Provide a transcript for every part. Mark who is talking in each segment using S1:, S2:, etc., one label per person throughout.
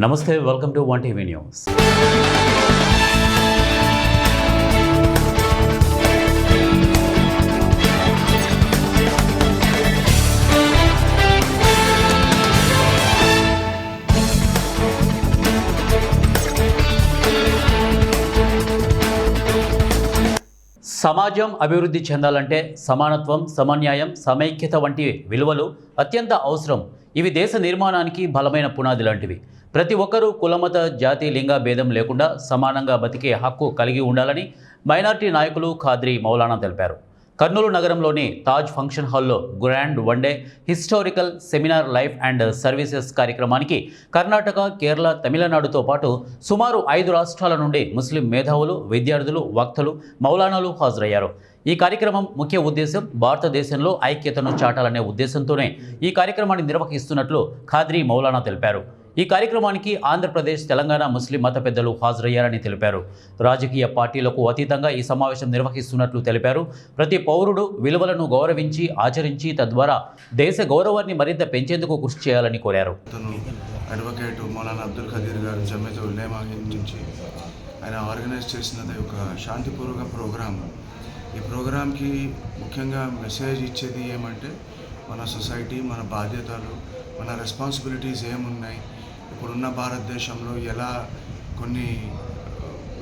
S1: నమస్తే, welcome to one TV news. సమాజం అభివృద్ధి చెందాలంటే సమానత్వం, సమన్యాయం, సమైక్యత వంటి విలువలు అత్యంత అవసరం. ఇవి దేశ నిర్మాణానికి బలమైన పునాది లాంటివి. ప్రతి ఒక్కరూ కులమత, జాతి, లింగ భేదం లేకుండా సమానంగా బతికే హక్కు కలిగి ఉండాలని మైనార్టీ నాయకులు ఖాద్రి మౌలానా తెలిపారు. కర్నూలు నగరంలోని తాజ్ ఫంక్షన్ హాల్లో grand one day historical seminar life and services కార్యక్రమానికి కర్ణాటక, కేరళ, తమిళనాడుతో పాటు సుమారు 5 రాష్ట్రాల నుండి ముస్లిం మేధావులు, విద్యార్థులు, వక్తలు, మౌలానాలు హాజరయ్యారు. ఈ కార్యక్రమం ముఖ్య ఉద్దేశం భారతదేశంలో ఐక్యతను చాటాలనే ఉద్దేశంతోనే ఈ కార్యక్రమాన్ని నిర్వహిస్తున్నట్లు ఖాద్రి మౌలానా తెలిపారు. ఈ కార్యక్రమానికి ఆంధ్రప్రదేశ్, తెలంగాణ ముస్లిం మత పెద్దలు హాజరయ్యారని తెలిపారు. రాజకీయ పార్టీలకు అతీతంగా ఈ సమావేశం నిర్వహిస్తున్నట్లు తెలిపారు. ప్రతి పౌరుడు విలువలను గౌరవించి, ఆచరించి తద్వారా దేశ గౌరవాన్ని మరింత పెంచేందుకు కృషి చేయాలని కోరారు.
S2: అడ్వకేట్ మౌలానా అబ్దుల్ ఖదీర్ గారు జమేత్ ఉలేమా నుంచి ఆయన ఆర్గనైజ్ చేసినది ఒక శాంతిపూర్వక ప్రోగ్రాం. ఈ ప్రోగ్రాంకి ముఖ్యంగా మెసేజ్ ఇచ్చేది ఏమంటే మన సొసైటీ, మన బాధ్యతలు, మన రెస్పాన్సిబిలిటీస్ ఏమున్నాయి, ఇప్పుడున్న భారతదేశంలో ఎలా కొన్ని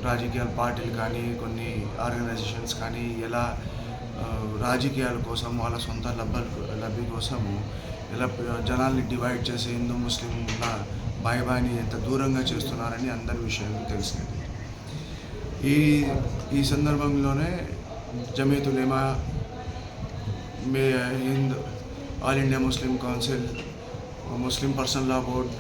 S2: రాజకీయ పార్టీలు కానీ, కొన్ని ఆర్గనైజేషన్స్ కానీ ఎలా రాజకీయాల కోసం, వాళ్ళ సొంత లబ్ధి కోసము ఎలా జనాల్ని డివైడ్ చేసి హిందూ ముస్లిం బాయిని ఎంత దూరంగా చేస్తున్నారని అందరి విషయాలు తెలిసింది. ఈ సందర్భంలోనే Jamiat Ulema, Hind, all India Muslim council, Muslim personal law board,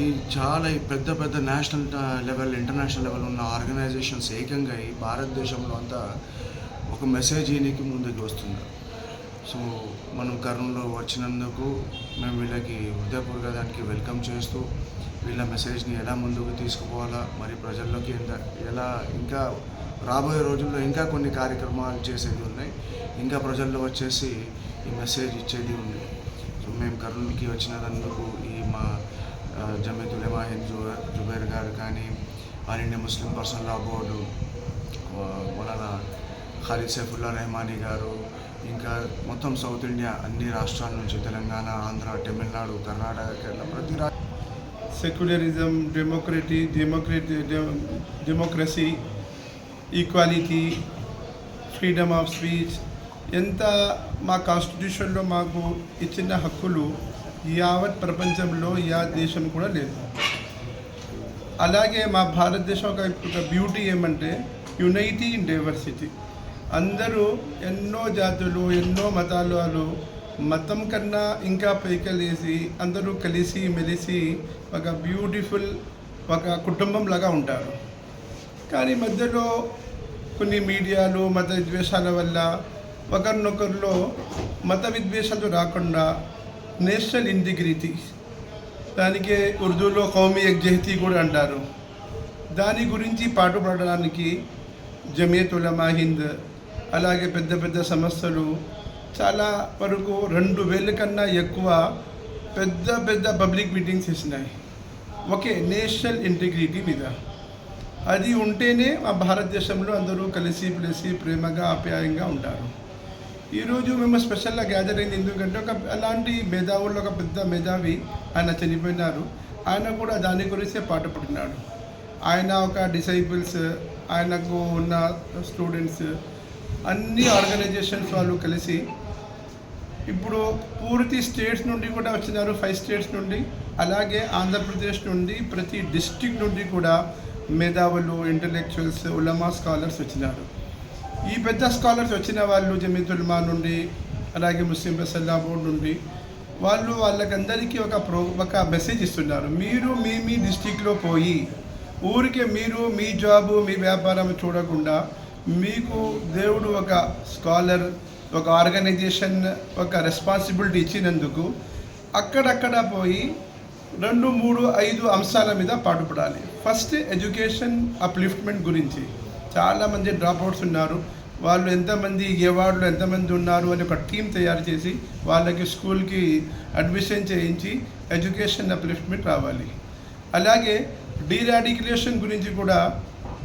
S2: ఈ చాలా పెద్ద పెద్ద నేషనల్ లెవెల్, ఇంటర్నేషనల్ లెవెల్ ఉన్న ఆర్గనైజేషన్స్ ఏకంగా ఈ భారతదేశంలో అంతా ఒక మెసేజ్ ఈయనకి ముందుకు వస్తున్నారు. సో మనం కర్నూలులో వచ్చినందుకు మేము వీళ్ళకి హృదయపూర్వక దానికి వెల్కమ్ చేస్తూ వీళ్ళ మెసేజ్ని ఎలా ముందుకు తీసుకుపోవాలా, మరి ప్రజల్లోకి ఎలా ఇంకా రాబోయే రోజుల్లో ఇంకా కొన్ని కార్యక్రమాలు చేసేది ఉన్నాయి, ఇంకా ప్రజల్లో వచ్చేసి ఈ మెసేజ్ ఇచ్చేది ఉంది. సో మేము కర్నూలుకి వచ్చినందుకు ఈ మా జమీయత్ ఉలేమా హింద్ జుబైర్ గారు కానీ, ఆల్ ఇండియా ముస్లిం పర్సనల్ లా బోర్డు మౌలానా ఖాలిద్ సైఫుల్లా రెహమానీ గారు, ఇంకా మొత్తం సౌత్ ఇండియా అన్ని రాష్ట్రాల నుంచి, తెలంగాణ, ఆంధ్ర, తమిళనాడు, కర్ణాటక, కేరళ, ప్రతి
S3: secularism, democracy, equality, freedom of speech, ఎంత మా కాన్స్టిట్యూషన్లో మాకు ఇచ్చిన హక్కులు యావత్ ప్రపంచంలో దేశం కూడా లేదు. అలాగే మా భారతదేశం ఒక బ్యూటీ ఏమంటే యునైటీ ఇన్ డైవర్సిటీ. అందరూ ఎన్నో జాతులు, ఎన్నో మతాలు, మతం కన్నా ఇంకా పైకలేసి అందరూ కలిసి మెలిసి ఒక బ్యూటిఫుల్ ఒక కుటుంబం లాగా ఉంటారు. కానీ మధ్యలో కొన్ని మీడియాలు మత విద్వేషాల వల్ల ఒకరినొకరిలో మత విద్వేషాలు రాకుండా నేషనల్ ఇంటిగ్రిటీ, దానికే ఉర్దూలో కౌమీ యక్జహతీ కూడా అంటారు, దాని గురించి పాటుపడడానికి జమీయత్ ఉలేమా హింద్ అలాగే పెద్ద పెద్ద సంస్థలు చాలా వరకు 2000 కన్నా ఎక్కువ పెద్ద పెద్ద పబ్లిక్ మీటింగ్స్ చేసినాయి ఒకే నేషనల్ ఇంటిగ్రిటీ మీద. అది ఉంటేనే మా భారతదేశంలో అందరూ కలిసి పిలిసి ప్రేమగా ఆప్యాయంగా ఉంటారు. ఈరోజు మేము స్పెషల్గా గ్యాదర్ అయింది ఎందుకంటే అలాంటి మేధావుల్లో ఒక పెద్ద మేధావి ఆయన చనిపోయినారు. ఆయన కూడా దాని గురించే పాటుపడినాడు. ఆయన ఒక డిసైపుల్స్, ఆయనకు ఉన్న స్టూడెంట్స్, అన్ని ఆర్గనైజేషన్స్ వాళ్ళు కలిసి ఇప్పుడు పూర్తి స్టేట్స్ నుండి కూడా వచ్చినారు, 5 స్టేట్స్ నుండి, అలాగే ఆంధ్రప్రదేశ్ నుండి ప్రతి డిస్ట్రిక్ట్ నుండి కూడా మేధావులు, ఇంటలెక్చువల్స్, ఉలమా స్కాలర్స్ వచ్చినారు. ఈ పెద్ద స్కాలర్స్ వచ్చిన వాళ్ళు జమీయత్ ఉలేమా నుండి, అలాగే ముస్లిం పర్సనల్ లా బోర్డు నుండి, వాళ్ళకందరికీ ఒక మెసేజ్ ఇస్తున్నారు. మీరు మీ డిస్ట్రిక్ట్లో పోయి ఊరికే మీరు మీ జాబు, మీ వ్యాపారం చూడకుండా మీకు దేవుడు ఒక స్కాలర్, ఒక ఆర్గనైజేషన్, ఒక రెస్పాన్సిబిలిటీ ఇచ్చినందుకు అక్కడక్కడ పోయి 2, 3, 5 అంశాల మీద పాటుపడాలి. ఫస్ట్ ఎడ్యుకేషన్ అప్లిఫ్ట్మెంట్ గురించి. చాలామంది డ్రాప్అవుట్స్ ఉన్నారు, వాళ్ళు ఎంతమంది ఏ వార్డులో ఎంతమంది ఉన్నారు అని ఒక టీం తయారు చేసి వాళ్ళకి స్కూల్కి అడ్మిషన్ చేయించి ఎడ్యుకేషన్ అప్లిఫ్ట్మెంట్ రావాలి. అలాగే డీరాడికులేషన్ గురించి కూడా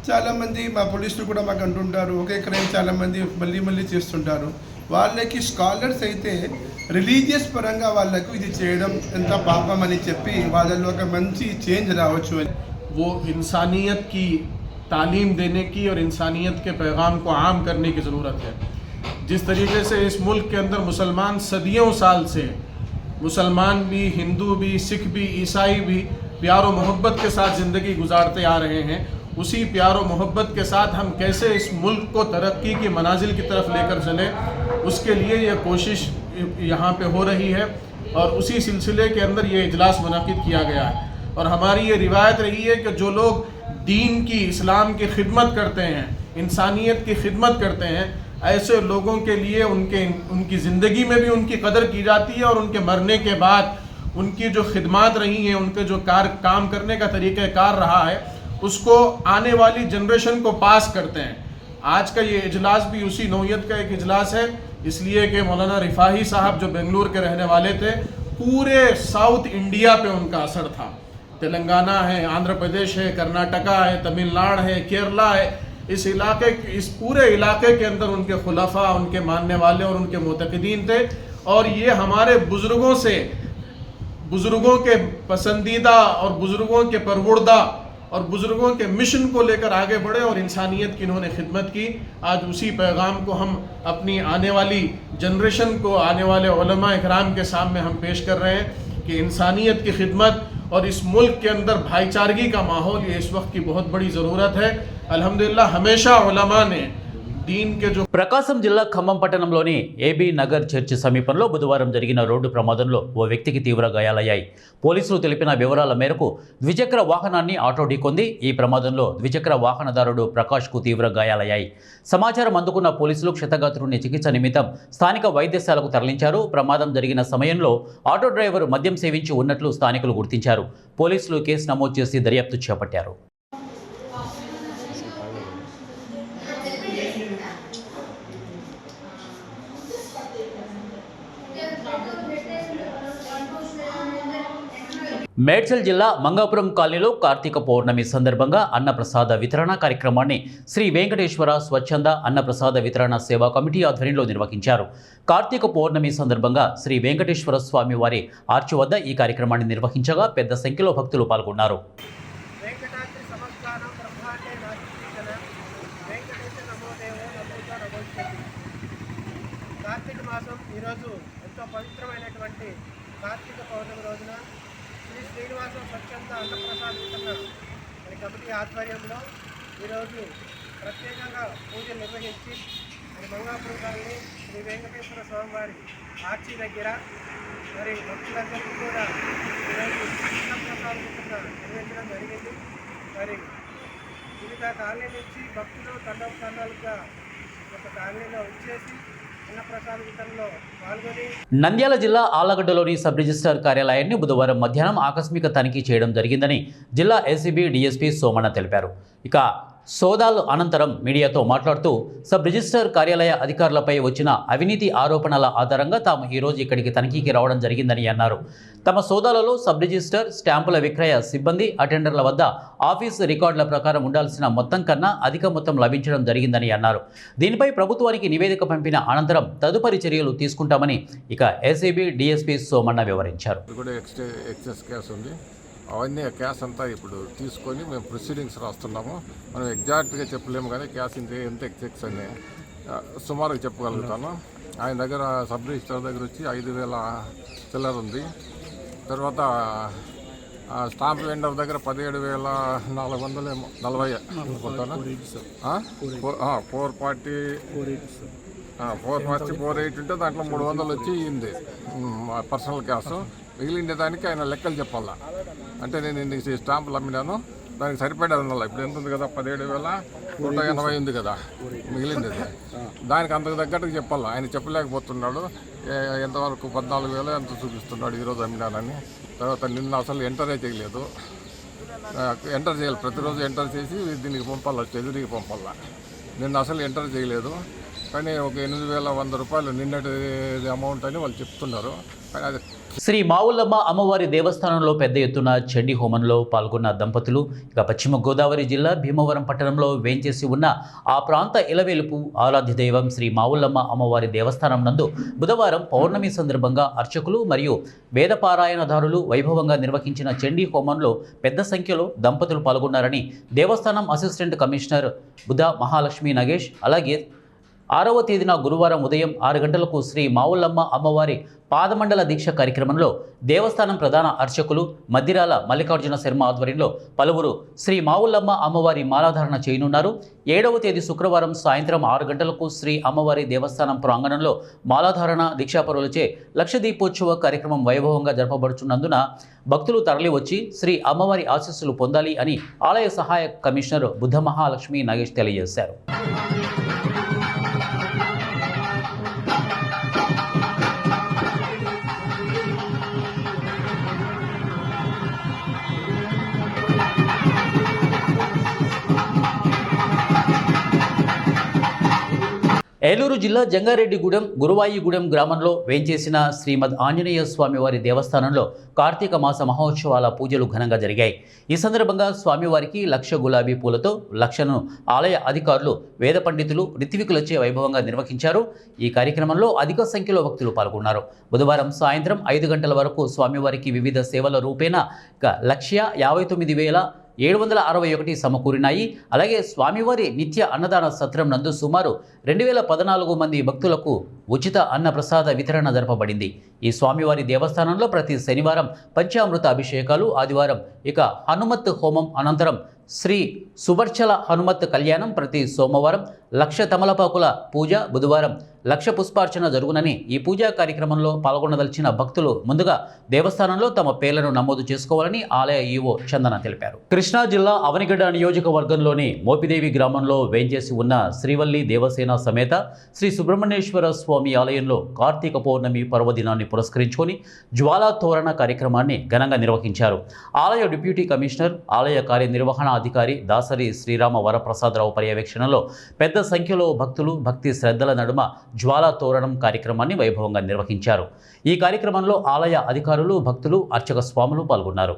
S3: చాలామంది మా పోలీసులు కూడా మాకు అంటుంటారు, ఒకే క్రైమ్ చాలామంది మళ్ళీ చేస్తుంటారు. వాళ్ళకి స్కాలర్స్ అయితే రిలీజియస్ పరంగా వాళ్ళకు ఇది చేయడం ఎంత పాపం అని చెప్పి వాళ్ళలో ఒక మంచి చేంజ్ రావచ్చు అని.
S4: वो इंसानियत की तालीम देने की और इंसानियत के पैगाम को आम करने की ज़रूरत है. जिस तरीके से इस मुल्क के अंदर मुसलमान सदियों साल से, मुसलमान भी, हिंदू भी, सिख भी, ईसाई भी प्यार और मोहब्बत के साथ ज़िंदगी गुजारते आ रहे हैं, उसी प्यार और मोहब्बत के साथ हम कैसे इस मुल्क को तरक्की की मनाजिल की तरफ लेकर चलें, उसके लिए ये कोशिश यहाँ पे हो रही है. और उसी सिलसिले के अंदर ये इजलास मुनाकिद किया गया है. और हमारी ये रिवायत रही है कि जो लोग दीन की, इस्लाम की खिदमत करते हैं, इंसानियत की खिदमत करते हैं, ऐसे लोगों के लिए उनकी ज़िंदगी में भी उनकी कदर की जाती है और उनके मरने के बाद उनकी जो खिदमत रही हैं, उनके जो काम करने का तरीक़ाकार रहा है, उसको आने वाली जनरेशन को पास करते हैं. आज का ये इजलास भी उसी नौयत का एक इजलास है, इसलिए कि मौलाना रिफाही साहब जो बेंगलुरु के रहने वाले थे, पूरे साउथ इंडिया पे उनका असर था. तेलंगाना है, आंध्र प्रदेश है, कर्नाटका है, तमिलनाडु है, केरला है, इस पूरे इलाके के अंदर उनके खुलफा, उनके मानने वाले और उनके मुतक़दीन थे. और ये हमारे बुज़ुर्गों के पसंदीदा और बुज़ुर्गों के परवरदा और बुज़ुर्गों के मिशन को लेकर आगे बढ़े और इंसानियत की इन्होंने खिदमत की. आज उसी पैगाम को हम अपनी आने वाली जनरेशन को, आने वाले उलमा इकराम के सामने हम पेश कर रहे हैं कि इंसानियत की खिदमत और इस मुल्क के अंदर भाईचारगी का माहौल ये इस वक्त की बहुत बड़ी ज़रूरत है. अल्हम्दुलिल्लाह हमेशा उलमा ने दीन के जो
S1: ప్రకాశం జిల్లా ఖమ్మం పట్టణంలోని ఏబీ నగర్ చర్చి సమీపంలో బుధవారం జరిగిన రోడ్డు ప్రమాదంలో ఓ వ్యక్తికి తీవ్ర గాయాలయ్యాయి. పోలీసులు తెలిపిన వివరాల మేరకు ద్విచక్ర వాహనాన్ని ఆటో ఢీకొంది. ఈ ప్రమాదంలో ద్విచక్ర వాహనదారుడు ప్రకాష్కు తీవ్ర గాయాలయ్యాయి. సమాచారం అందుకున్న పోలీసులు క్షతగాత్రుడిని చికిత్స నిమిత్తం స్థానిక వైద్యశాలకు తరలించారు. ప్రమాదం జరిగిన సమయంలో ఆటో డ్రైవర్ మద్యం సేవించి ఉన్నట్లు స్థానికులు గుర్తించారు. పోలీసులు కేసు నమోదు చేసి దర్యాప్తు చేపట్టారు. మేడ్చల్ జిల్లా మంగాపురం కాలనీలో కార్తీక పౌర్ణమి సందర్భంగా అన్నప్రసాద వితరణ కార్యక్రమాన్ని శ్రీ వెంకటేశ్వర స్వచ్ఛంద అన్నప్రసాద వితరణ సేవా కమిటీ ఆధ్వర్యంలో నిర్వహించారు. కార్తీక పౌర్ణమి సందర్భంగా శ్రీ వెంకటేశ్వర స్వామి వారి ఆర్చి వద్ద ఈ కార్యక్రమాన్ని నిర్వహించగా పెద్ద సంఖ్యలో భక్తులు పాల్గొన్నారు.
S5: కార్తీక మాసం ఈరోజు ఎంతో పవిత్రమైనటువంటి కార్తీక పౌర్ణమి రోజున శ్రీ శ్రీనివాస స్వచ్ఛంద అన్నప్రసాద వితరణ అనే కమిటీ ఆధ్వర్యంలో ఈరోజు ప్రత్యేకంగా పూజలు నిర్వహించి మరి మంగాపురం కాలనీ శ్రీ వెంకటేశ్వర స్వామివారి ఆర్చి దగ్గర మరి భక్తులందరికీ కూడా ఈరోజు అన్నప్రసాద వితరణ నిర్వహించడం జరిగింది. మరి వివిధ కాలనీ నుంచి భక్తులు తండోపతండాలుగా ఒక కాలనీలో వచ్చేసి
S1: నంద్యాల జిల్లా ఆళ్లగడ్డలోని సబ్ రిజిస్ట్రార్ కార్యాలయాన్ని బుధవారం మధ్యాహ్నం ఆకస్మిక తనిఖీ చేయడం జరిగిందని జిల్లా ఏసీబీ డీఎస్పీ సోమన్న తెలిపారు. ఇక సోదాలు అనంతరం మీడియాతో మాట్లాడుతూ సబ్ రిజిస్ట్రార్ కార్యాలయ అధికారులపై వచ్చిన అవినీతి ఆరోపణల ఆధారంగా తాము ఈరోజు ఇక్కడికి తనిఖీకి రావడం జరిగిందని అన్నారు. తమ సోదాలలో సబ్ రిజిస్ట్రార్, స్టాంపుల విక్రయ సిబ్బంది, అటెండర్ల వద్ద ఆఫీసు రికార్డుల ప్రకారం ఉండాల్సిన మొత్తం కన్నా అధిక మొత్తం లభించడం జరిగిందని అన్నారు. దీనిపై ప్రభుత్వానికి నివేదిక పంపిన అనంతరం తదుపరి చర్యలు తీసుకుంటామని ఇక ఏసీబీ డీఎస్పీ సోమన్న వివరించారు.
S6: అవన్నీ క్యాష్ అంతా ఇప్పుడు తీసుకొని మేము ప్రొసీడింగ్స్ రాస్తున్నాము. మనం ఎగ్జాక్ట్గా చెప్పలేము కానీ క్యాష్ ఎంత ఎక్సెక్స్ అని సుమారుగా చెప్పగలుగుతాను. ఆయన దగ్గర సబ్ రిజిస్టర్ దగ్గర వచ్చి 5,000 చిల్లర ఉంది. తర్వాత స్టాంప్ వెండర్ దగ్గర 17,440 అనుకుంటాను. 440 ఉంటే దాంట్లో 300 వచ్చి ఇయింది పర్సనల్ క్యాష్. మిగిలిండే దానికి ఆయన లెక్కలు చెప్పాలా. అంటే నేను ఇన్ని స్టాంపులు అమ్మినాను, దానికి సరిపడేది ఉండాలి. ఇప్పుడు ఎంత ఉంది కదా, 17,180 ఉంది కదా మిగిలింది. దానికి అంతకు తగ్గట్టుగా చెప్పాలా. ఆయన చెప్పలేకపోతున్నాడు. ఎంతవరకు 14,000 ఎంత చూపిస్తున్నాడు ఈరోజు అమ్మినానని. తర్వాత నిన్న అసలు ఎంటరే చేయలేదు. ఎంటర్ చేయాలి, ప్రతిరోజు ఎంటర్ చేసి దీనికి పంపాలి, ఎదురికి పంపాలా. నిన్న అసలు ఎంటర్ చేయలేదు. కానీ ఒక 8,100 రూపాయలు నిన్నటి అమౌంట్ అని వాళ్ళు చెప్తున్నారు. కానీ అది
S1: శ్రీ మావుల్లమ్మ అమ్మవారి దేవస్థానంలో పెద్ద ఎత్తున చండీ హోమంలో పాల్గొన్న దంపతులు ఇక పశ్చిమ గోదావరి జిల్లా భీమవరం పట్టణంలో వేంచేసి ఉన్న ఆ ప్రాంత ఇలవేలుపు ఆరాధ్య దైవం శ్రీ మావుల్లమ్మ అమ్మవారి దేవస్థానం నందు బుధవారం పౌర్ణమి సందర్భంగా అర్చకులు మరియు వేదపారాయణదారులు వైభవంగా నిర్వహించిన చండీ హోమంలో పెద్ద సంఖ్యలో దంపతులు పాల్గొన్నారని దేవస్థానం అసిస్టెంట్ కమిషనర్ బుధ మహాలక్ష్మి నగేష్ అలాగే 6వ తేదీన గురువారం ఉదయం 6 గంటలకు శ్రీ మావుల్లమ్మ అమ్మవారి పాదమండల దీక్ష కార్యక్రమంలో దేవస్థానం ప్రధాన అర్చకులు మద్దిరాల మల్లికార్జున శర్మ ఆధ్వర్యంలో పలువురు శ్రీ మావుల్లమ్మ అమ్మవారి మాలాధారణ చేయనున్నారు. 7వ తేదీ శుక్రవారం సాయంత్రం 6 గంటలకు శ్రీ అమ్మవారి దేవస్థానం ప్రాంగణంలో మాలాధారణ దీక్షాపరులచే లక్ష దీపోత్సవ కార్యక్రమం వైభవంగా జరపబడుచున్నందున భక్తులు తరలివచ్చి శ్రీ అమ్మవారి ఆశీస్సులు పొందాలి అని ఆలయ సహాయ కమిషనర్ బుద్ధ మహాలక్ష్మి నాగేష్ తెలియజేశారు. ఏలూరు జిల్లా జంగారెడ్డిగూడెం గురువాయిగూడెం గ్రామంలో వేంచేసిన శ్రీమద్ ఆంజనేయ స్వామివారి దేవస్థానంలో కార్తీక మాస మహోత్సవాల పూజలు ఘనంగా జరిగాయి. ఈ సందర్భంగా స్వామివారికి 1,00,000 గులాబీ పూలతో లక్షను ఆలయ అధికారులు వేద పండితులు రిత్వికులచే వైభవంగా నిర్వహించారు. ఈ కార్యక్రమంలో అధిక సంఖ్యలో భక్తులు పాల్గొన్నారు. బుధవారం సాయంత్రం 5 గంటల వరకు స్వామివారికి వివిధ సేవల రూపేణ 1,59,761 సమకూరినాయి. అలాగే స్వామివారి నిత్య అన్నదాన సత్రం నందు సుమారు 2,014 మంది భక్తులకు ఉచిత అన్నప్రసాద వితరణ జరపబడింది. ఈ స్వామివారి దేవస్థానంలో ప్రతి శనివారం పంచామృత అభిషేకాలు, ఆదివారం ఇక హనుమత్ హోమం అనంతరం శ్రీ సువర్చల హనుమత్ కళ్యాణం, ప్రతి సోమవారం 1,00,000 తమలపాకుల పూజ, బుధవారం 1,00,000 పుష్పార్చన జరుగునని ఈ పూజా కార్యక్రమంలో పాల్గొనదలిచిన భక్తులు ముందుగా దేవస్థానంలో తమ పేర్లను నమోదు చేసుకోవాలని ఆలయ ఈవో చందన తెలిపారు. కృష్ణా జిల్లా అవనిగడ్డ నియోజకవర్గంలోని మోపిదేవి గ్రామంలో వేంచేసి ఉన్న శ్రీవల్లి దేవసేన సమేత శ్రీ సుబ్రహ్మణ్యేశ్వర స్వామి ఆలయంలో కార్తీక పౌర్ణమి పర్వదినాన్ని పురస్కరించుకొని జ్వాలా తోరణ కార్యక్రమాన్ని ఘనంగా నిర్వహించారు. ఆలయ డిప్యూటీ కమిషనర్, ఆలయ కార్యనిర్వహణ అధికారి దాసరి శ్రీరామ వరప్రసాదరావు పర్యవేక్షణలో పెద్ద సంఖ్యలో భక్తులు భక్తి శ్రద్ధల నడుమ జ్వాలా తోరణం కార్యక్రమాన్ని వైభవంగా నిర్వహించారు. ఈ కార్యక్రమంలో ఆలయ అధికారులు, భక్తులు, అర్చక స్వాములు పాల్గొన్నారు.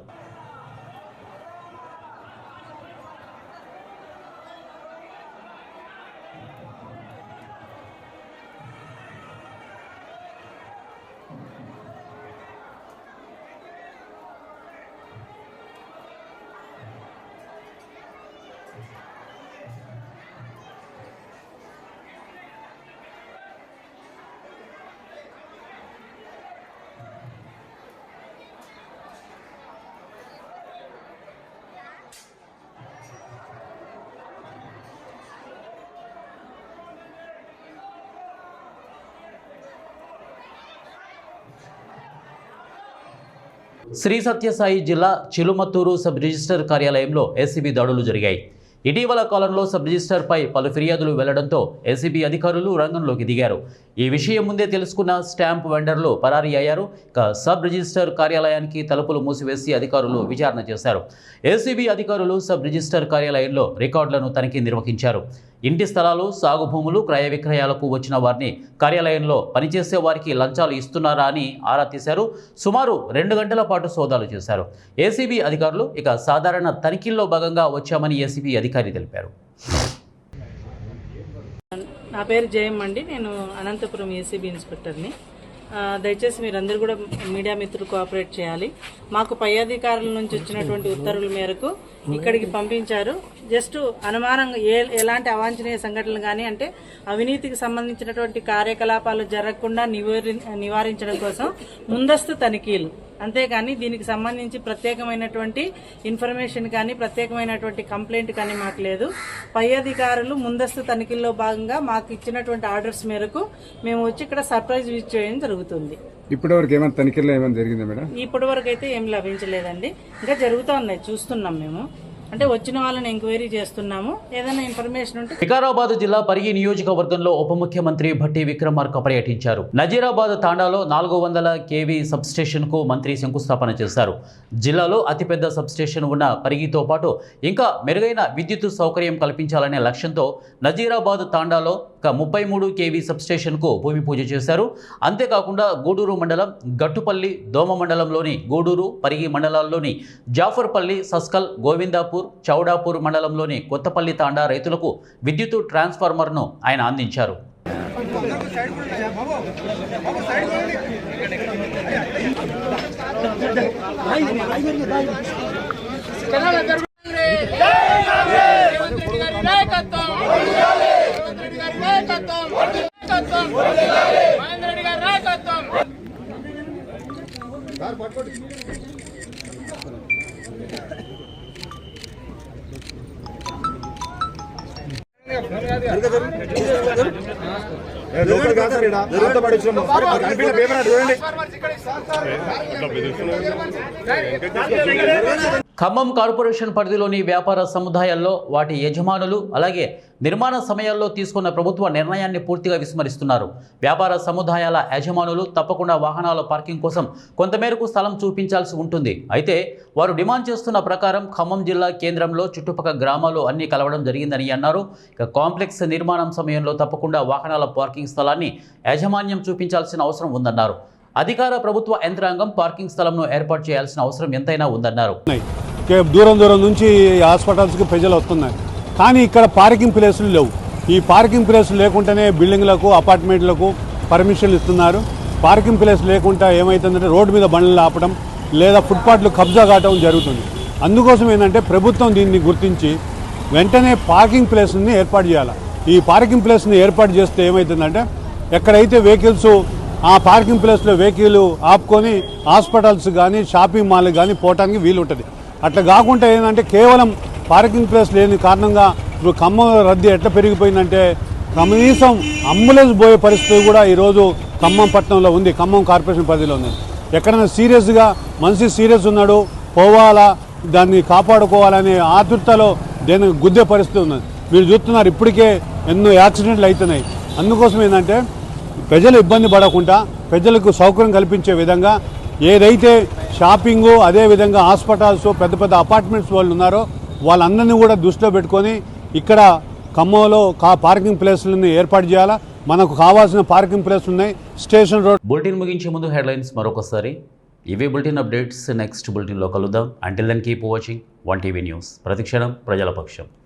S1: శ్రీ సత్యసాయి జిల్లా చిలుమత్తూరు సబ్ రిజిస్టర్ కార్యాలయంలో ఏసీబీ దాడులు జరిగాయి. ఇటీవల కాలంలో సబ్ రిజిస్టర్పై పలు ఫిర్యాదులు వెళ్లడంతో ఏసీబీ అధికారులు రంగంలోకి దిగారు. ఈ విషయం ముందే తెలుసుకున్న స్టాంప్ వెండర్లు పరారీ అయ్యారు. సబ్ రిజిస్టర్ కార్యాలయానికి తలుపులు మూసివేసి అధికారులు విచారణ చేశారు. ఏసీబీ అధికారులు సబ్ రిజిస్టర్ కార్యాలయంలో రికార్డులను తనిఖీ నిర్వహించారు. ఇంటి స్థలాలు, సాగు భూములు క్రయ విక్రయాలకు వచ్చిన వారిని కార్యాలయంలో పనిచేసే వారికి లంచాలు ఇస్తున్నారా అని ఆరా తీశారు. సుమారు 2 గంటల పాటు సోదాలు చేశారు. ఏసీబీ అధికారులు సాధారణ తనిఖీల్లో భాగంగా వచ్చామని ఏసీబీ అధికారి తెలిపారు.
S7: నా పేరు జయమ్మ అండి. నేను అనంతపురం ఏసీబీ ఇన్స్పెక్టర్ని. దయచేసి మీరందరూ కూడా మీడియా మిత్రులు కోఆపరేట్ చేయాలి. మాకు పై అధికారుల నుంచి వచ్చినటువంటి ఉత్తర్వుల మేరకు ఇక్కడికి పంపించారు. జస్ట్ అనుమానంగా ఎలాంటి అవాంఛనీయ సంఘటనలు కానీ అంటే అవినీతికి సంబంధించినటువంటి కార్యకలాపాలు జరగకుండా నివారించడం కోసం ముందస్తు తనిఖీలు, అంతేగాని దీనికి సంబంధించి ప్రత్యేకమైనటువంటి ఇన్ఫర్మేషన్ కానీ ప్రత్యేకమైనటువంటి కంప్లైంట్ కానీ మాకు లేదు. పై అధికారులు ముందస్తు తనిఖీల్లో భాగంగా మాకు ఇచ్చినటువంటి ఆర్డర్స్ మేరకు మేము వచ్చి ఇక్కడ సర్ప్రైజ్ విజిట్ చేయడం జరుగుతుంది.
S8: ఇప్పటివరకు ఏమైనా తనిఖీలు ఏమైనా జరిగిందా మేడం?
S7: ఇప్పటి వరకు అయితే ఏం లభించలేదండి. ఇంకా జరుగుతూ ఉన్నాయి, చూస్తున్నాం మేము. అంటే వచ్చిన వాళ్ళని ఎంక్వైరీ చేస్తున్నాము. ఏదైనా ఇన్ఫర్మేషన్ ఉంటే
S1: వికారాబాద్ జిల్లా పరిగి నియోజకవర్గంలో ఉప ముఖ్యమంత్రి భట్టి విక్రమార్క పర్యటించారు. నజీరాబాద్ తాండాలో 400 kV సబ్స్టేషన్ కు మంత్రి శంకుస్థాపన చేశారు. జిల్లాలో అతిపెద్ద సబ్స్టేషన్ ఉన్న పరిగితో పాటు ఇంకా మెరుగైన విద్యుత్ సౌకర్యం కల్పించాలనే లక్ష్యంతో నజీరాబాద్ తాండాలో 33 kV సబ్స్టేషన్ కు భూమి పూజ చేశారు. అంతేకాకుండా గూడూరు మండలం గట్టుపల్లి, దోమ మండలంలోని గూడూరు, పరిగి మండలాల్లోని జాఫర్పల్లి, సస్కల్, గోవిందాపూర్, చౌడాపూర్ మండలంలోని కొత్తపల్లి తాండా రైతులకు విద్యుత్ ట్రాన్స్ఫార్మర్ను ఆయన అందించారు. ఖమ్మం కార్పొరేషన్ పరిధిలోని వ్యాపార సముదాయాల్లో వాటి యజమానులు అలాగే నిర్మాణ సమయాల్లో తీసుకున్న ప్రభుత్వ నిర్ణయాన్ని పూర్తిగా విస్మరిస్తున్నారు. వ్యాపార సముదాయాల యజమానులు తప్పకుండా వాహనాల పార్కింగ్ కోసం కొంతమేరకు స్థలం చూపించాల్సి ఉంటుంది. అయితే వారు డిమాండ్ చేస్తున్న ప్రకారం ఖమ్మం జిల్లా కేంద్రంలో చుట్టుపక్కల గ్రామాలు అన్నీ కలవడం జరిగిందని అన్నారు. ఇక కాంప్లెక్స్ నిర్మాణం సమయంలో తప్పకుండా వాహనాల పార్కింగ్ స్థలాన్ని యాజమాన్యం చూపించాల్సిన అవసరం ఉందన్నారు. అధికార ప్రభుత్వ యంత్రాంగం పార్కింగ్ స్థలంను ఏర్పాటు చేయాల్సిన అవసరం ఎంతైనా ఉందన్నారు.
S8: దూరం నుంచి హాస్పిటల్స్కి ప్రజలు వస్తున్నాయి, కానీ ఇక్కడ పార్కింగ్ ప్లేసులు లేవు. ఈ పార్కింగ్ ప్లేసులు లేకుండానే బిల్డింగ్లకు, అపార్ట్మెంట్లకు పర్మిషన్లు ఇస్తున్నారు. పార్కింగ్ ప్లేస్ లేకుండా ఏమవుతుందంటే రోడ్డు మీద బండ్లు ఆపడం లేదా ఫుట్పాత్లు కబ్జా కావడం జరుగుతుంది. అందుకోసం ఏంటంటే ప్రభుత్వం దీన్ని గుర్తించి వెంటనే పార్కింగ్ ప్లేస్ని ఏర్పాటు చేయాలి. ఈ పార్కింగ్ ప్లేస్ని ఏర్పాటు చేస్తే ఏమవుతుందంటే ఎక్కడైతే వెహికల్స్ ఆ పార్కింగ్ ప్లేస్లో వెహికల్ ఆపుకొని హాస్పిటల్స్ కానీ షాపింగ్ మాల్ కానీ పోవడానికి వీలు ఉంటుంది. అట్లా కాకుండా ఏంటంటే కేవలం పార్కింగ్ ప్లేస్ లేని కారణంగా ఇప్పుడు ఖమ్మం రద్దీ ఎట్లా పెరిగిపోయిందంటే కనీసం అంబులెన్స్ పోయే పరిస్థితి కూడా ఈరోజు ఖమ్మం పట్టణంలో ఉంది, ఖమ్మం కార్పొరేషన్ పరిధిలో ఉంది. ఎక్కడైనా సీరియస్గా మనిషి సీరియస్ ఉన్నాడు, పోవాలా, దాన్ని కాపాడుకోవాలనే ఆతృతలో దేనికి గుద్దే పరిస్థితి ఉన్నది. మీరు చూస్తున్నారు ఇప్పటికే ఎన్నో యాక్సిడెంట్లు అవుతున్నాయి. అందుకోసం ఏంటంటే ప్రజలు ఇబ్బంది పడకుండా ప్రజలకు సౌకర్యం కల్పించే విధంగా ఏదైతే షాపింగు అదేవిధంగా హాస్పిటల్స్ పెద్ద పెద్ద అపార్ట్మెంట్స్ వాళ్ళు ఉన్నారో వాళ్ళందరినీ కూడా దృష్టిలో పెట్టుకొని ఇక్కడ ఖమ్మంలో పార్కింగ్ ప్లేస్లను ఏర్పాటు చేయాలా. మనకు కావాల్సిన పార్కింగ్ ప్లేస్ ఉన్నాయి. Station road.
S1: బులెటిన్ ముగించే ముందు హెడ్లైన్స్ మరొకసారి. ఇవే బులెటిన్ అప్డేట్స్. నెక్స్ట్ బులెటిన్లో కలుద్దాం. Until then keep watching 1TV news. ప్రతిక్షణం ప్రజల పక్షం.